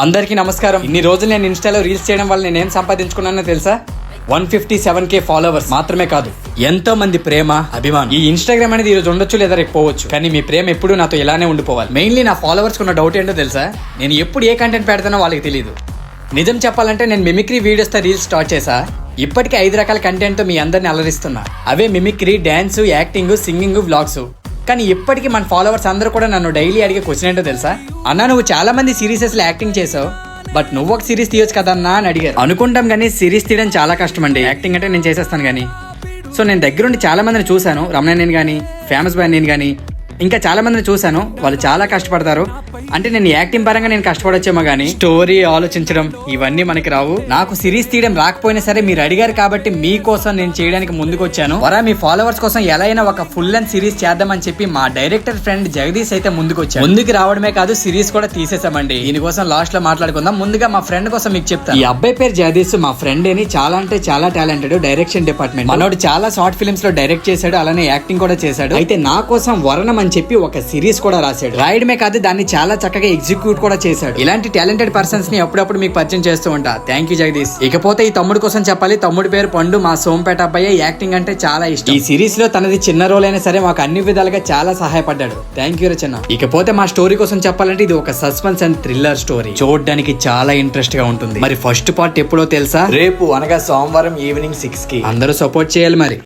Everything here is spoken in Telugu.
అందరికీ నమస్కారం. ఇన్ని రోజులు నేను ఇన్స్టాలో రీల్స్ చేయడం వల్ల నేనేం సంపాదించుకున్నానో తెలుసా? 157K ఫాలోవర్స్ మాత్రమే కాదు, ఎంతో మంది ప్రేమ, అభిమానం. ఈ ఇన్స్టాగ్రామ్ అనేది ఈ రోజు ఉండొచ్చు లేదా రేపు పోవచ్చు, కానీ మీ ప్రేమ ఎప్పుడు నాతో ఇలానే ఉండిపోవాలి. మెయిన్లీ నా ఫాలోవర్స్ ఉన్న డౌట్ ఏంటో తెలుసా? నేను ఎప్పుడు ఏ కంటెంట్ పెడతానో వాళ్ళకి తెలియదు. నిజం చెప్పాలంటే నేను మిమిక్రీ వీడియోస్తో రీల్స్ స్టార్ట్ చేసా. ఇప్పటికే 5 రకాల కంటెంట్తో మీ అందరిని అలరిస్తున్నా. అవే mimicry, dance, acting, singing, vlogs. కానీ ఇప్పటికీ మన ఫాలోవర్స్ అందరూ కూడా నన్ను డైలీ అడిగే క్వశ్చన్ ఏంటో తెలుసా? అన్నా, నువ్వు చాలా మంది సిరీసెస్ లో యాక్టింగ్ చేసావు, బట్ నువ్వు ఒక సిరీస్ తీయొచ్చు కదన్నా అని అడిగారు. అనుకుంటాం కానీ సిరీస్ తీయడం చాలా కష్టం అండి. యాక్టింగ్ అంటే నేను చేసేస్తాను కానీ. సో నేను దగ్గరుండి చాలా మందిని చూశాను. రమణ నేను కానీ, ఫేమస్ బాయ్ నేను కానీ, ఇంకా చాలా మందిని చూశాను. వాళ్ళు చాలా కష్టపడతారు. అంటే నేను యాక్టింగ్ పరంగా నేను కష్టపడొచ్చేమో కానీ స్టోరీ ఆలోచించడం ఇవన్నీ మనకి రావు. నాకు సిరీస్ తీయడం రాకపోయినా సరే మీరు అడిగారు కాబట్టి మీకోసం నేను చేయడానికి ముందుకు వచ్చాను. వరా మీ ఫాలోవర్స్ కోసం ఎలా అయినా ఒక ఫుల్ లెంత్ సిరీస్ చేద్దామని చెప్పి మా డైరెక్టర్ ఫ్రెండ్ జగదీష్ అయితే ముందుకు వచ్చాను. ముందుకు రావడమే కాదు, సిరీస్ కూడా తీసేసామండి. దీనికోసం లాస్ట్ లో మాట్లాడుకుందాం. ముందుగా మా ఫ్రెండ్ కోసం మీకు చెప్తాను. ఈ అబ్బాయి పేరు జగదీష్. మా ఫ్రెండ్ అని చాలా అంటే చాలా టాలెంటెడ్. డైరెక్షన్ డిపార్ట్మెంట్ మనోడు చాలా షార్ట్ ఫిల్మ్స్ లో డైరెక్ట్ చేశాడు, అలానే యాక్టింగ్ కూడా చేశాడు. అయితే నా కోసం వరణం అని చెప్పి ఒక సిరీస్ కూడా రాశాడు. రాయడమే కాదు, దాన్ని చాలా చక్కగా ఎగ్జిక్యూట్ కూడా చేశాడు. ఇలాంటి టాలెంటెడ్ పర్సన్స్ ని అప్పుడప్పుడు మీకు పరిచయం చేస్తూ ఉంటా. Thank you Jagadish. ఇకపోతే ఈ తమ్ముడు కోసం చెప్పాలి. తమ్ముడు పేరు పండు. మా సోంపేట అబ్బాయి. యాక్టింగ్ అంటే చాలా ఇష్టం. ఈ సిరీస్ లో తనది చిన్న రోల్ అయినా సరే మాకు అన్ని విధాలుగా చాలా సహాయపడ్డాడు. థ్యాంక్ యూ రచన. ఇకపోతే మా స్టోరీ కోసం చెప్పాలంటే ఇది ఒక సస్పెన్స్ అండ్ థ్రిల్లర్ స్టోరీ. చూడడానికి చాలా ఇంట్రెస్ట్ గా ఉంటుంది. మరి ఫస్ట్ పార్ట్ ఎప్పుడో తెలుసా? రేపు అనగా సోమవారం ఈవినింగ్ 6 కి. అందరూ సపోర్ట్ చేయాలి మరి.